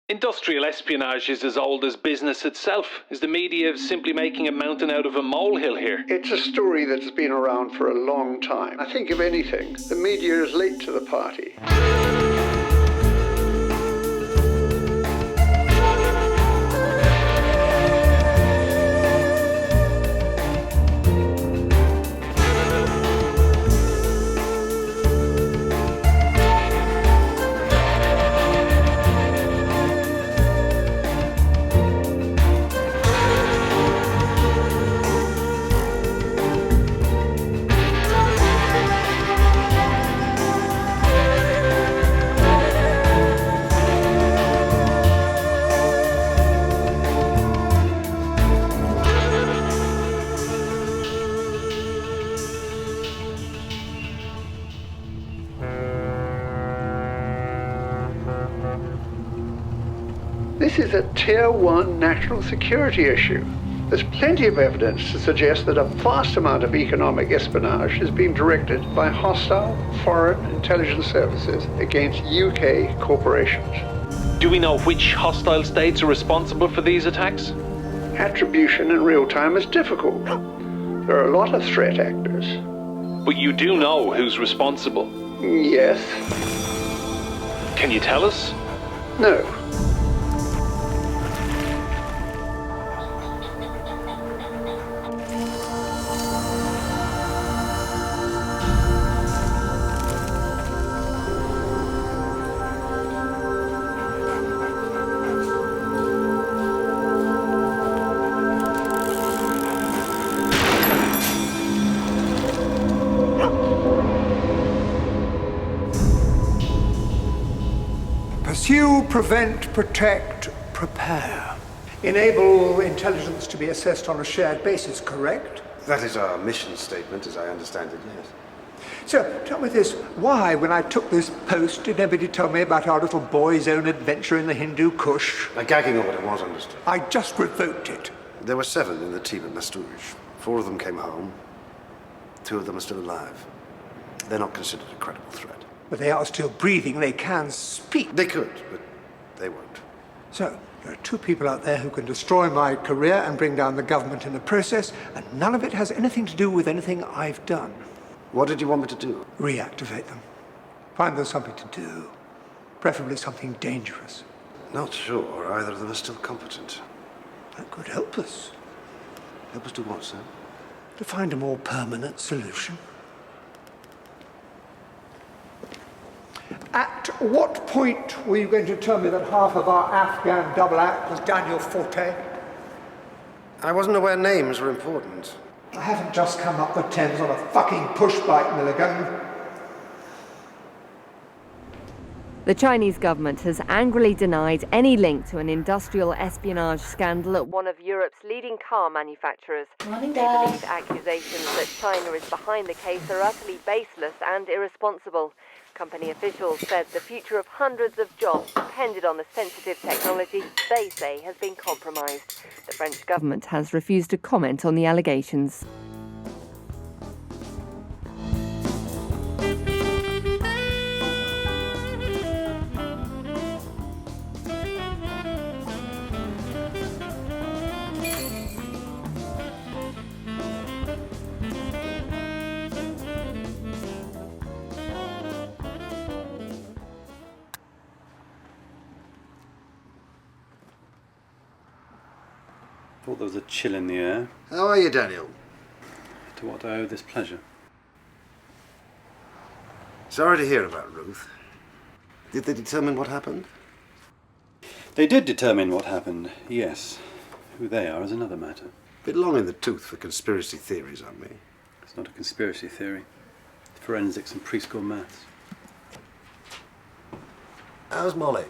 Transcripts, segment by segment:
Industrial espionage is as old as business itself. Is the media simply making a mountain out of a molehill here? It's a story that's been around for a long time. I think, if anything, the media is late to the party. This is a Tier 1 national security issue. There's plenty of evidence to suggest that a vast amount of economic espionage is being directed by hostile foreign intelligence services against UK corporations. Do we know which hostile states are responsible for these attacks? Attribution in real time is difficult. There are a lot of threat actors. But you do know who's responsible. Yes. Can you tell us? No. Pursue, prevent, protect, prepare. Enable intelligence to be assessed on a shared basis, correct? That is our mission statement, as I understand it, yes. So, tell me this, why, when I took this post, did nobody tell me about our little boy's own adventure in the Hindu Kush? A gagging order was understood. I just revoked it. There were 7 in the team at Mastouj. 4 of them came home. 2 of them are still alive. They're not considered a credible threat. But they are still breathing, they can speak. They could, but they won't. So, there are 2 people out there who can destroy my career and bring down the government in the process, and none of it has anything to do with anything I've done. What did you want me to do? Reactivate them. Find them something to do. Preferably something dangerous. Not sure either of them are still competent. That could help us. Help us do what, sir? To find a more permanent solution. At what point were you going to tell me that half of our Afghan double act was Daniel Forte? I wasn't aware names were important. I haven't just come up the Thames on a fucking push bike, Milligan. The Chinese government has angrily denied any link to an industrial espionage scandal at one of Europe's leading car manufacturers. Morning, They Dad. believe accusations that China is behind the case are utterly baseless and irresponsible. Company officials said the future of hundreds of jobs depended on the sensitive technology they say has been compromised. The French government has refused to comment on the allegations. Thought there was a chill in the air. How are you, Daniel? To what do I owe this pleasure? Sorry to hear about Ruth. Did they determine what happened? They did determine what happened, yes. Who they are is another matter. Bit long in the tooth for conspiracy theories on me. It's not a conspiracy theory. It's forensics and preschool maths. How's Molly?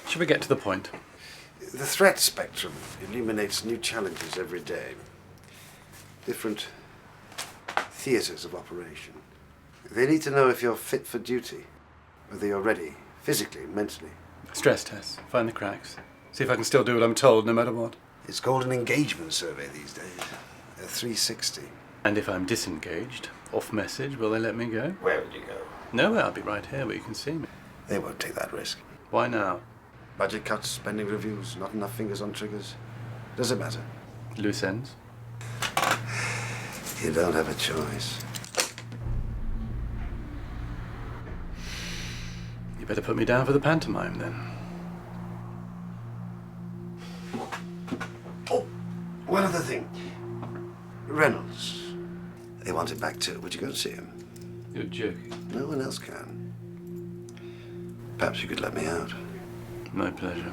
Should we get to the point? The threat spectrum illuminates new challenges every day. Different theatres of operation. They need to know if you're fit for duty, whether you're ready, physically, mentally. Stress tests, find the cracks. See if I can still do what I'm told, no matter what. It's called an engagement survey these days. A 360. And if I'm disengaged, off message, will they let me go? Where would you go? Nowhere, I'll be right here where you can see me. They won't take that risk. Why now? Budget cuts, spending reviews, not enough fingers on triggers. Does it matter? Loose ends? You don't have a choice. You better put me down for the pantomime, then. Oh, one other thing. Reynolds. They want him back too. Would you go and see him? You're joking. No one else can. Perhaps you could let me out. My pleasure.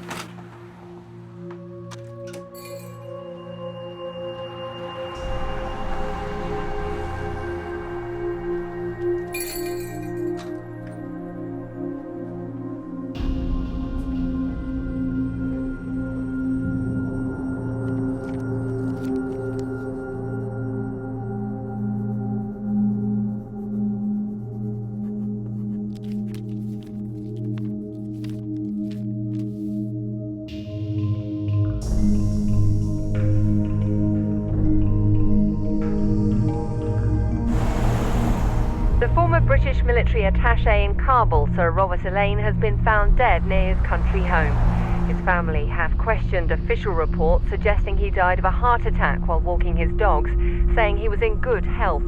The former British military attaché in Kabul, Sir Robert Elaine, has been found dead near his country home. His family have questioned official reports suggesting he died of a heart attack while walking his dogs, saying he was in good health.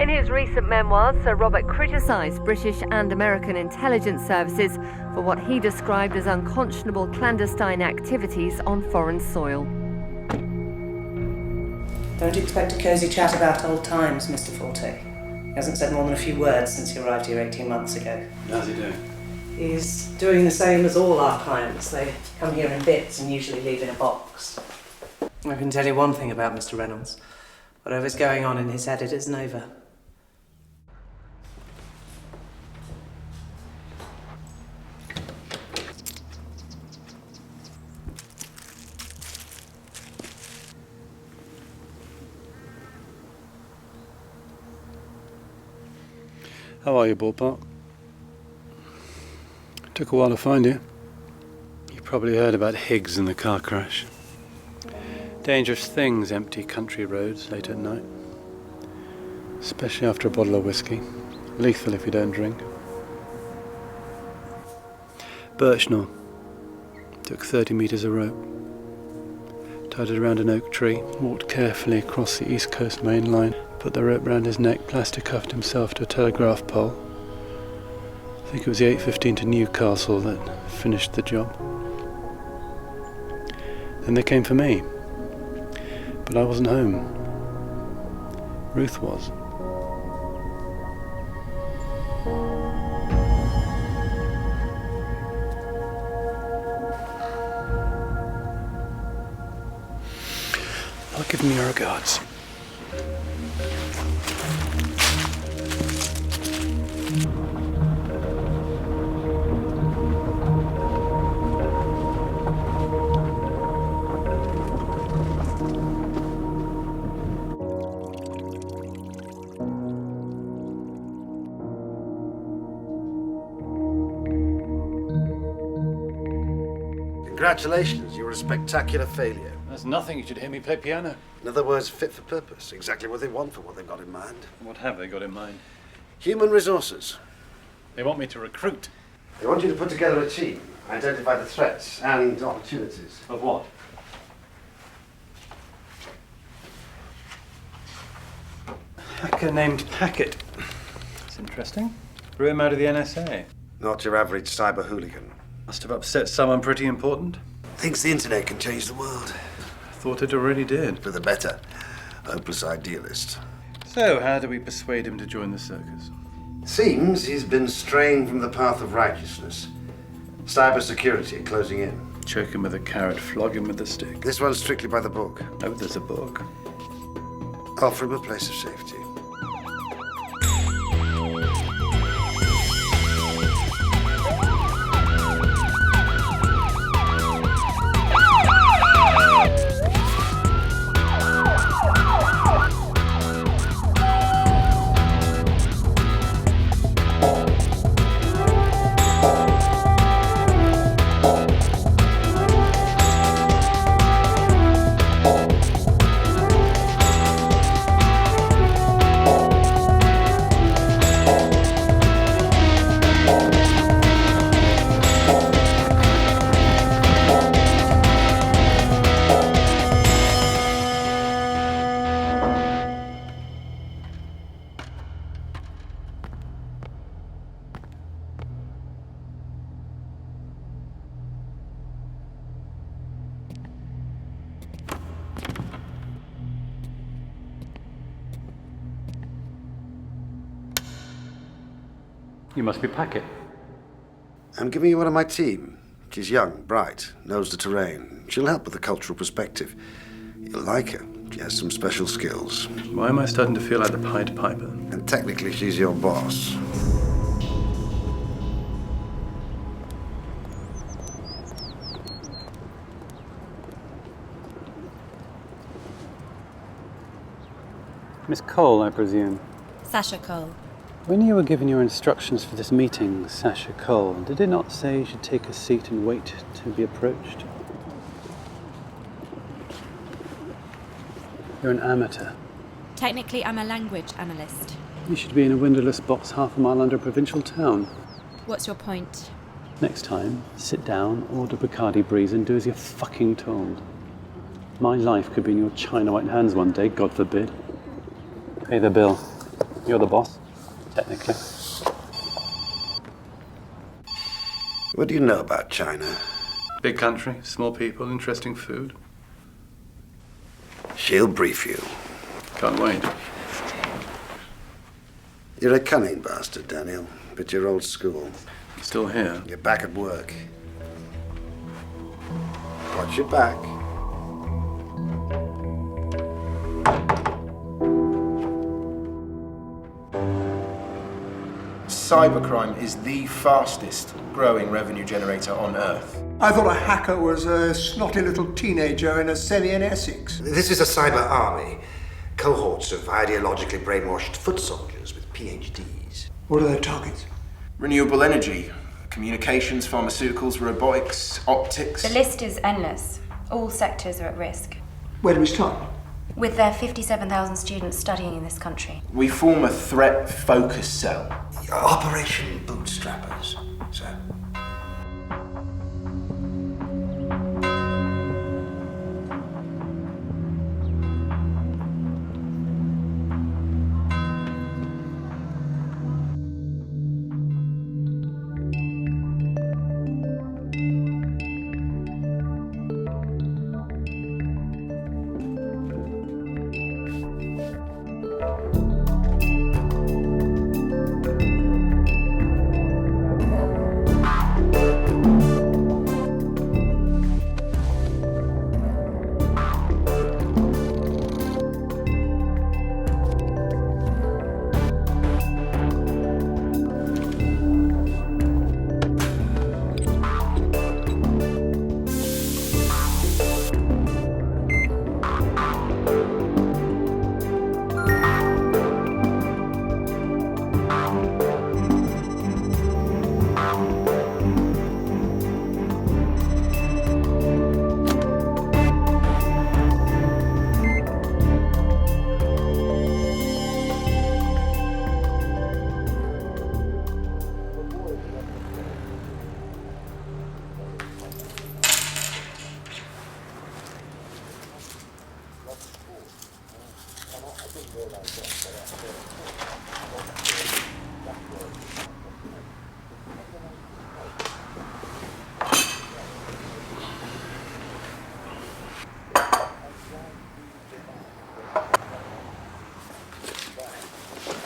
In his recent memoirs, Sir Robert criticised British and American intelligence services for what he described as unconscionable clandestine activities on foreign soil. Don't expect a cosy chat about old times, Mr. Forte. He hasn't said more than a few words since he arrived here 18 months ago. How's he doing? He's doing the same as all our clients. They come here in bits and usually leave in a box. I can tell you one thing about Mr. Reynolds. Whatever's going on in his head, it isn't over. How are you, Ballpark? Took a while to find you. You probably heard about Higgs and the car crash. Dangerous things, empty country roads late at night. Especially after a bottle of whiskey. Lethal if you don't drink. Birchnell. Took 30 metres of rope. Tied it around an oak tree, walked carefully across the East Coast main line, put the rope round his neck, plaster-cuffed himself to a telegraph pole. I think it was the 8:15 to Newcastle that finished the job. Then they came for me. But I wasn't home. Ruth was. I'll give them your regards. Congratulations, you were a spectacular failure. That's nothing. You should hear me play piano. In other words, fit for purpose. Exactly what they want for what they've got in mind. What have they got in mind? Human resources. They want me to recruit. They want you to put together a team, identify the threats and opportunities. Of what? Hacker named Packet. That's interesting. Threw him out of the NSA. Not your average cyber hooligan. Must have upset someone pretty important. Thinks the internet can change the world. I thought it already did. For the better. Hopeless idealist. So, how do we persuade him to join the circus? Seems he's been straying from the path of righteousness. Cybersecurity closing in. Choke him with a carrot, flog him with a stick. This one's strictly by the book. Oh, there's a book. Offer him a place of safety. You must be Packet. I'm giving you one of my team. She's young, bright, knows the terrain. She'll help with the cultural perspective. You'll like her. She has some special skills. Why am I starting to feel like the Pied Piper? And technically, she's your boss. Miss Cole, I presume. Sasha Cole. When you were given your instructions for this meeting, Sasha Cole, did it not say you should take a seat and wait to be approached? You're an amateur. Technically, I'm a language analyst. You should be in a windowless box half a mile under a provincial town. What's your point? Next time, sit down, order Bacardi Breeze and do as you're fucking told. My life could be in your china white hands one day, God forbid. Pay the bill. You're the boss, technically. What do you know about China? Big country, small people, interesting food. She'll brief you. Can't wait. You're a cunning bastard, Daniel, but you're old school. Still here. You're back at work. Watch your back. Cybercrime is the fastest growing revenue generator on Earth. I thought a hacker was a snotty little teenager in a semi in Essex. This is a cyber army. Cohorts of ideologically brainwashed foot soldiers with PhDs. What are their targets? Renewable energy, communications, pharmaceuticals, robotics, optics. The list is endless. All sectors are at risk. Where do we start? With their 57,000 students studying in this country. We form a threat focus cell. Operation Bootstrappers, sir.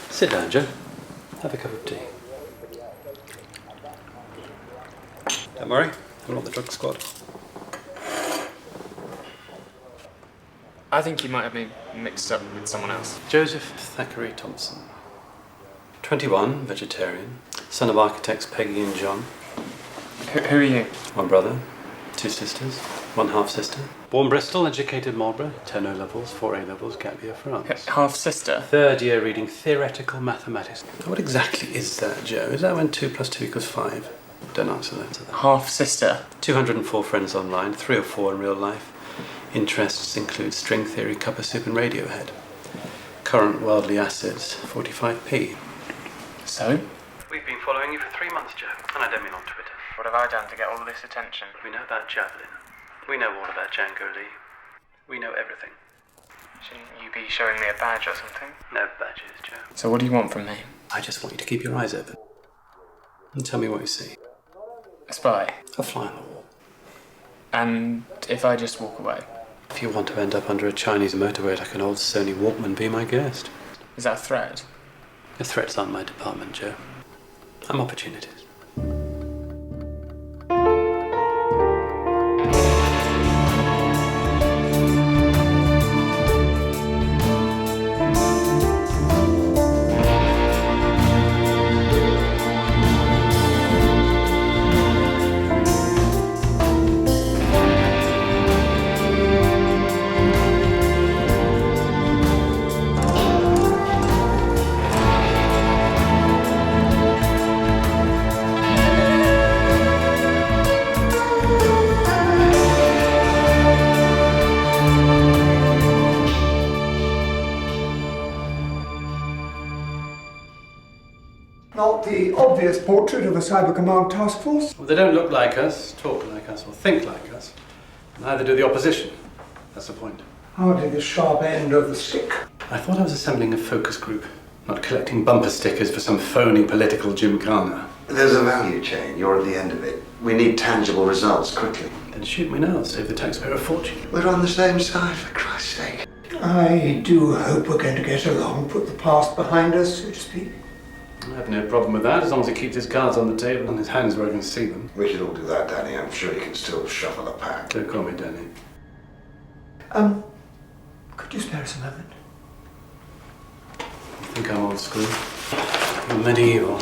Sit down, Joe. Have a cup of tea. Don't worry, I'm not the drug squad. I think you might have been mixed up with someone else. Joseph Thackeray Thompson. 21, vegetarian, son of architects Peggy and John. Who are you? One brother, 2 sisters, 1 half-sister. Born Bristol, educated Marlborough, 10 O-levels, 4 A-levels, gap year France. Half-sister? 3rd year reading theoretical mathematics. What exactly is that, Joe? Is that when 2 + 2 = 5? Don't answer that. Half-sister? 204 friends online, 3 or 4 in real life. Interests include string theory, cuppa soup and Radiohead. Current worldly assets, 45p. So? We've been following you for 3 months, Joe, and I don't mean on Twitter. What have I done to get all this attention? We know about Javelin. We know all about Django Lee. We know everything. Shouldn't you be showing me a badge or something? No badges, Joe. So what do you want from me? I just want you to keep your eyes open. And tell me what you see. A spy? A fly on the wall. And if I just walk away? If you want to end up under a Chinese motorway like an old Sony Walkman, be my guest. Is that a threat? The threats aren't my department, Joe. I'm opportunities. Not the obvious portrait of a Cyber Command task force. Well, they don't look like us, talk like us, or think like us. Neither do the opposition. That's the point. Hardly the sharp end of the stick. I thought I was assembling a focus group, not collecting bumper stickers for some phony political gymkhana. There's a value chain. You're at the end of it. We need tangible results quickly. Then shoot me now, save the taxpayer a fortune. We're on the same side, for Christ's sake. I do hope we're going to get along, put the past behind us, so to speak. I have no problem with that, as long as he keeps his cards on the table and his hands where I can see them. We should all do that, Danny. I'm sure you can still shuffle the pack. Don't call me Danny. Could you spare us a moment? You think I'm old school? I'm medieval.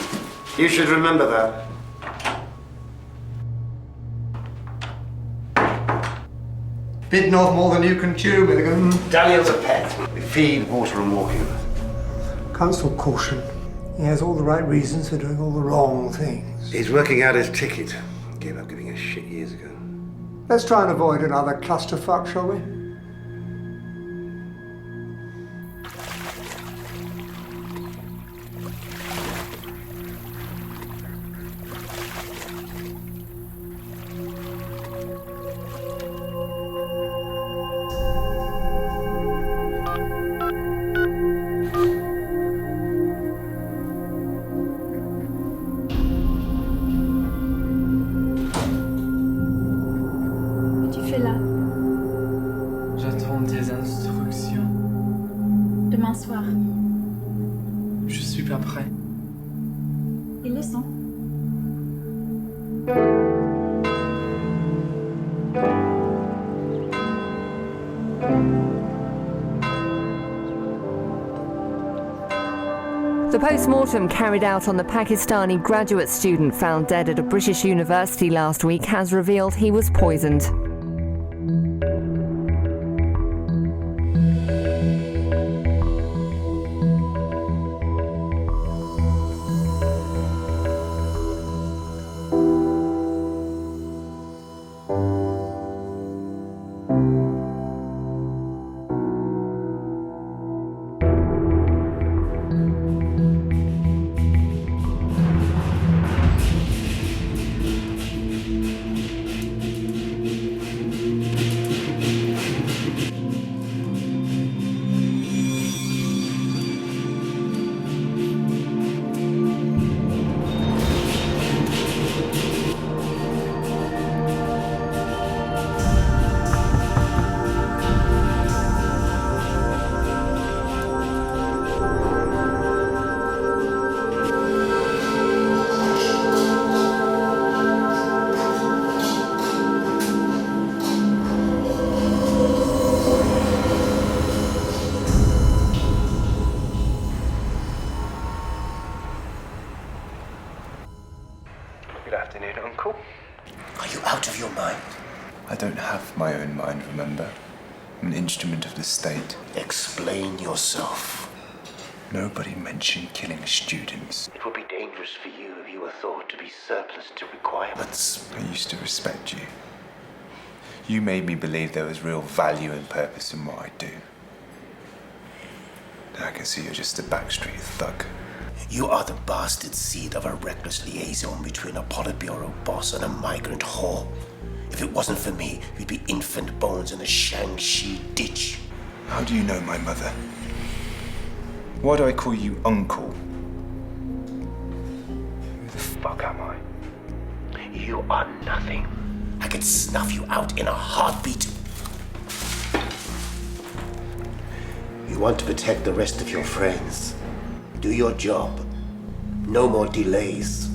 You should remember that. Bitten off more than you can chew, Milligan. Daniel's a pet. We feed, water and walk him. Counsel caution. He has all the right reasons for doing all the wrong things. He's working out his ticket. Gave up giving a shit years ago. Let's try and avoid another clusterfuck, shall we? J'attends tes instructions. Demain soir. Je suis pas prêt. Ils le sont. The post-mortem carried out on the Pakistani graduate student found dead at a British university last week has revealed he was poisoned. Good afternoon, Uncle. Are you out of your mind? I don't have my own mind, remember? I'm an instrument of the state. Explain yourself. Nobody mentioned killing students. It would be dangerous for you if you were thought to be surplus to requirements. I used to respect you. You made me believe there was real value and purpose in what I do. Now I can see you're just a backstreet thug. You are the bastard seed of a reckless liaison between a Politburo boss and a migrant whore. If it wasn't for me, you'd be infant bones in a Shang-Chi ditch. How do you know my mother? Why do I call you Uncle? Who the fuck am I? You are nothing. I could snuff you out in a heartbeat. You want to protect the rest of your friends. Do your job. No more delays.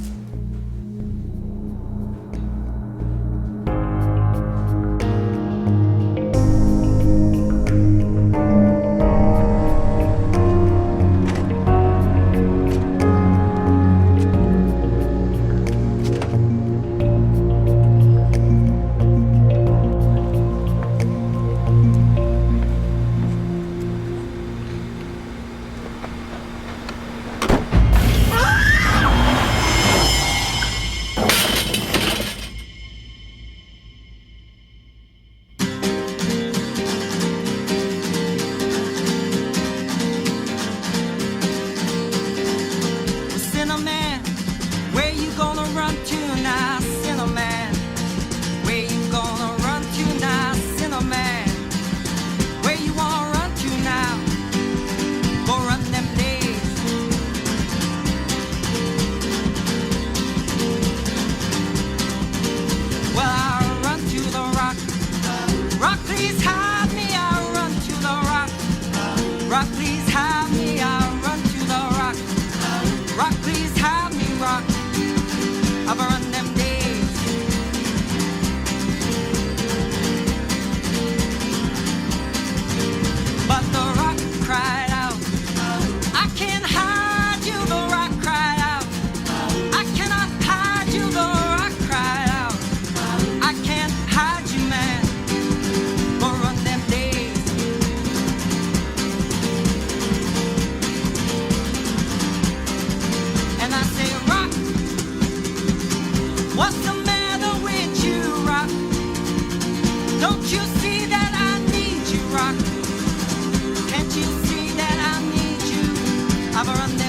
Have a rendezvous